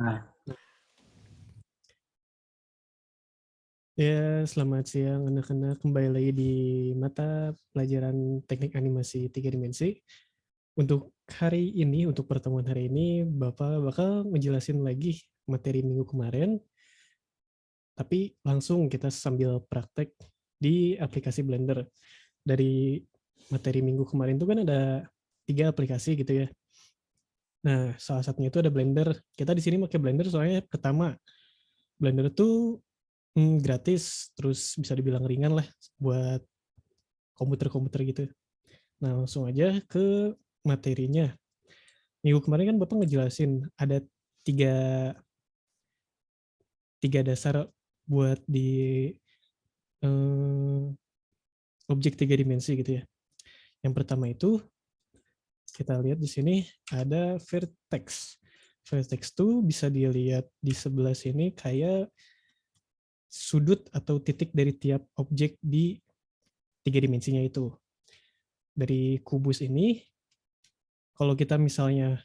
Nah, Ya, selamat siang anak-anak. Kembali lagi di mata pelajaran teknik animasi 3 dimensi. Untuk hari ini, untuk pertemuan hari ini, Bapak bakal ngejelasin lagi materi minggu kemarin, tapi langsung kita sambil praktek di aplikasi Blender. Dari materi minggu kemarin itu kan ada 3 aplikasi gitu ya. Nah, salah satunya itu ada Blender. Kita di sini pakai Blender soalnya pertama, Blender tuh gratis, terus bisa dibilang ringan lah buat komputer-komputer gitu. Nah, langsung aja ke materinya. Minggu kemarin kan Bapak ngejelasin ada tiga, tiga dasar buat di eh, objek tiga dimensi gitu ya. Yang pertama itu kita lihat di sini ada vertex. Vertex itu bisa dilihat di sebelah sini kayak sudut atau titik dari tiap objek di tiga dimensinya itu. Dari kubus ini, kalau kita misalnya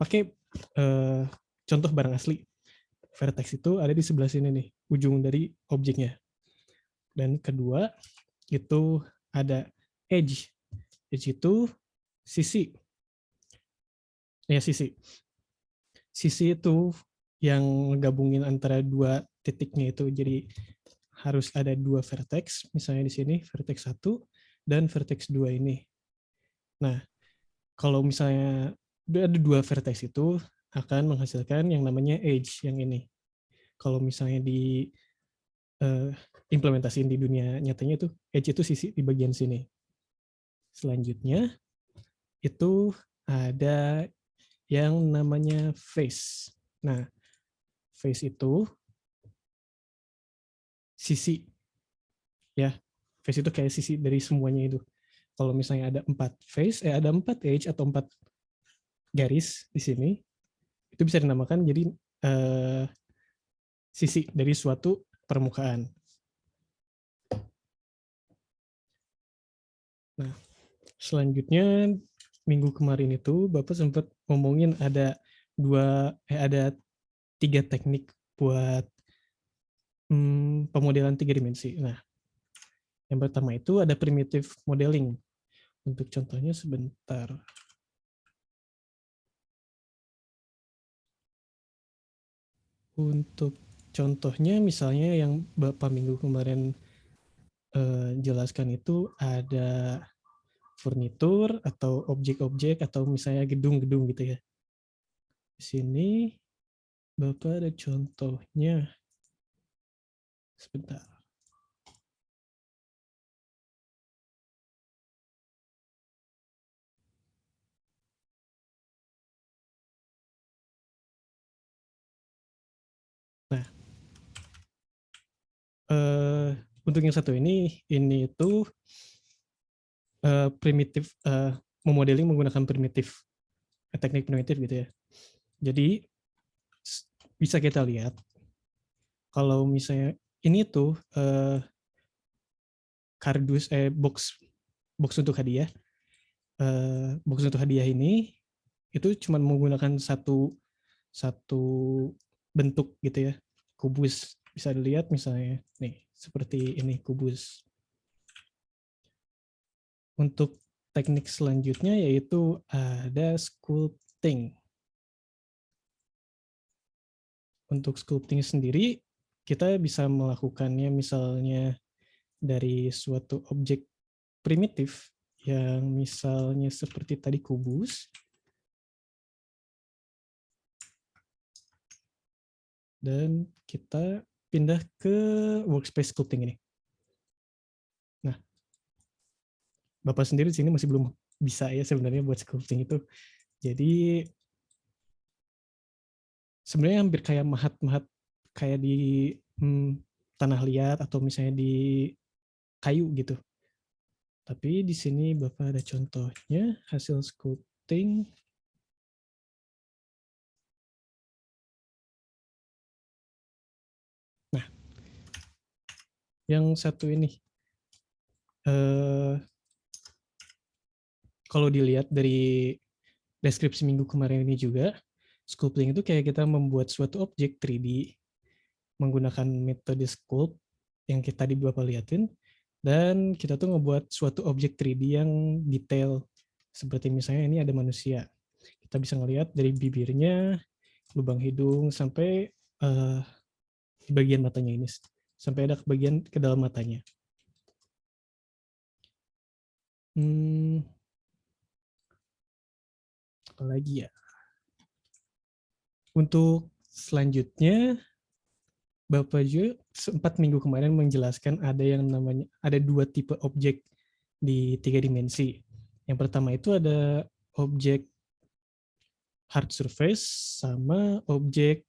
pakai eh, contoh barang asli, vertex itu ada di sebelah sini nih, ujung dari objeknya. Dan kedua, itu ada edge. Edge itu sisi. Ya, sisi. Sisi itu yang gabungin antara dua titiknya itu. Jadi harus ada dua vertex, misalnya di sini vertex 1 dan vertex 2 ini. Nah, kalau misalnya ada dua vertex itu akan menghasilkan yang namanya edge yang ini. Kalau misalnya di uh, implementasiin di dunia nyatanya itu edge itu sisi di bagian sini. Selanjutnya itu ada yang namanya face. Nah, face itu sisi ya. Face itu kayak sisi dari semuanya itu. Kalau misalnya ada 4 face, ada 4 edge atau 4 garis di sini, itu bisa dinamakan jadi uh, sisi dari suatu permukaan. Nah, selanjutnya minggu kemarin itu Bapak sempat ngomongin ada 3 teknik buat pemodelan 3 dimensi. Nah, yang pertama itu ada primitive modeling. Untuk contohnya sebentar. Untuk contohnya misalnya yang Bapak minggu kemarin jelaskan itu ada furnitur atau objek-objek atau misalnya gedung-gedung gitu ya. Di sini Bapak ada contohnya. Sebentar. Nah, untuk yang satu ini itu primitif, memodeling menggunakan primitif, teknik primitif gitu ya. Jadi bisa kita lihat kalau misalnya ini tuh kardus box box untuk hadiah, box untuk hadiah ini itu cuma menggunakan satu satu bentuk gitu ya, kubus. Bisa dilihat misalnya nih seperti ini kubus. Untuk teknik selanjutnya yaitu ada sculpting. Untuk sculpting sendiri kita bisa melakukannya misalnya dari suatu objek primitif yang misalnya seperti tadi kubus, dan kita pindah ke workspace sculpting ini. Nah, Bapak sendiri di sini masih belum bisa ya sebenarnya buat sculpting itu. Jadi sebenarnya hampir kayak mahat-mahat kayak di tanah liat atau misalnya di kayu gitu. Tapi di sini Bapak ada contohnya hasil sculpting. Nah, yang satu ini kalau dilihat dari deskripsi minggu kemarin ini juga, Sculpting itu kayak kita membuat suatu objek 3D menggunakan metode sculpt yang kita tadi Bapak liatin, dan kita tuh ngebuat suatu objek 3D yang detail. Seperti misalnya ini ada manusia. Kita bisa ngelihat dari bibirnya, lubang hidung, sampai di bagian matanya ini. Sampai ada bagian ke dalam matanya. Apa lagi ya? Untuk selanjutnya, Bapak Jo sempat minggu kemarin menjelaskan ada yang namanya ada 2 tipe objek di 3 dimensi. Yang pertama itu ada objek hard surface sama objek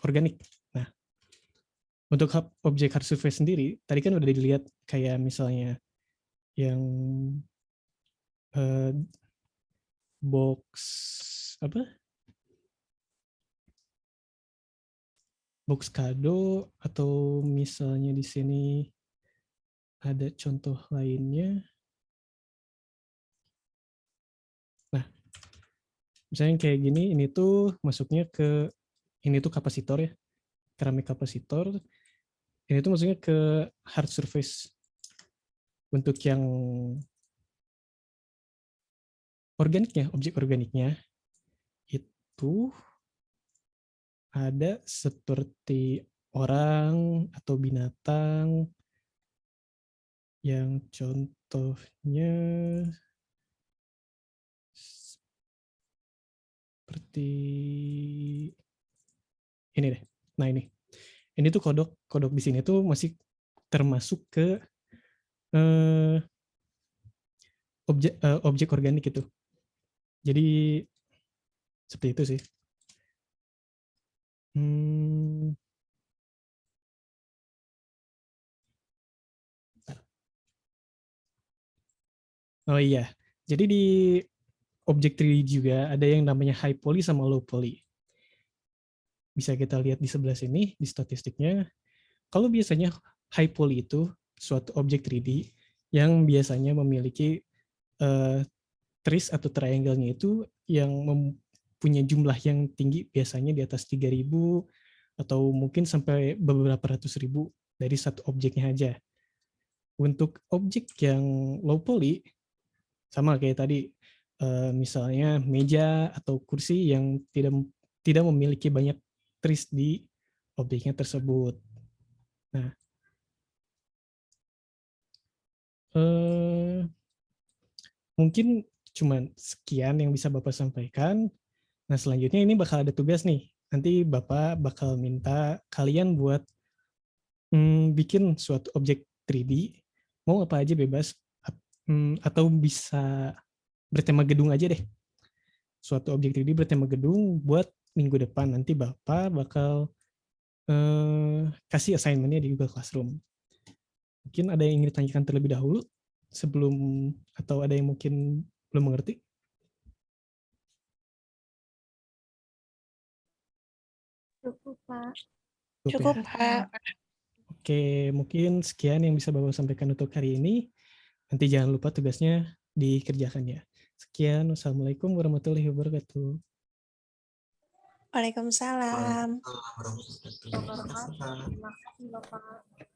organik. Nah, untuk objek hard surface sendiri, tadi kan udah dilihat kayak misalnya yang box apa? Box kado, atau misalnya di sini ada contoh lainnya. Nah, misalnya kayak gini, ini tuh masuknya ke, ini tuh kapasitor ya, keramik kapasitor. Ini tuh masuknya ke hard surface. Untuk yang organiknya, objek organiknya, itu ada seperti orang atau binatang, yang contohnya seperti ini deh. Nah ini tuh kodok di sini tuh masih termasuk ke objek organik itu. Jadi seperti itu sih. Oh iya, jadi di objek 3D juga ada yang namanya high poly sama low poly. Bisa kita lihat di sebelah sini, di statistiknya. Kalau biasanya high poly itu suatu objek 3D yang biasanya memiliki trace atau triangle-nya itu yang mempunyai jumlah yang tinggi, biasanya di atas 3.000 atau mungkin sampai beberapa ratus ribu dari satu objeknya aja. Untuk objek yang low poly, sama kayak tadi, misalnya meja atau kursi yang tidak memiliki banyak trace di objeknya tersebut. Nah, mungkin cuman sekian yang bisa Bapak sampaikan. Nah, selanjutnya ini bakal ada tugas nih. Nanti Bapak bakal minta kalian buat bikin suatu objek 3D, mau apa aja bebas, atau bisa bertema gedung aja deh. Suatu objek 3D bertema gedung buat minggu depan. Nanti Bapak bakal kasih assignment-nya di Google Classroom. Mungkin ada yang ingin ditanyakan terlebih dahulu sebelum, atau ada yang mungkin belum mengerti? Cukup, Pak. Cukup, ya? Pak. Oke, mungkin sekian yang bisa Bapak sampaikan untuk hari ini. Nanti jangan lupa tugasnya dikerjakan ya. Sekian, wassalamualaikum warahmatullahi wabarakatuh. Waalaikumsalam. Waalaikumsalam warahmatullahi wabarakatuh. Terima kasih, Bapak.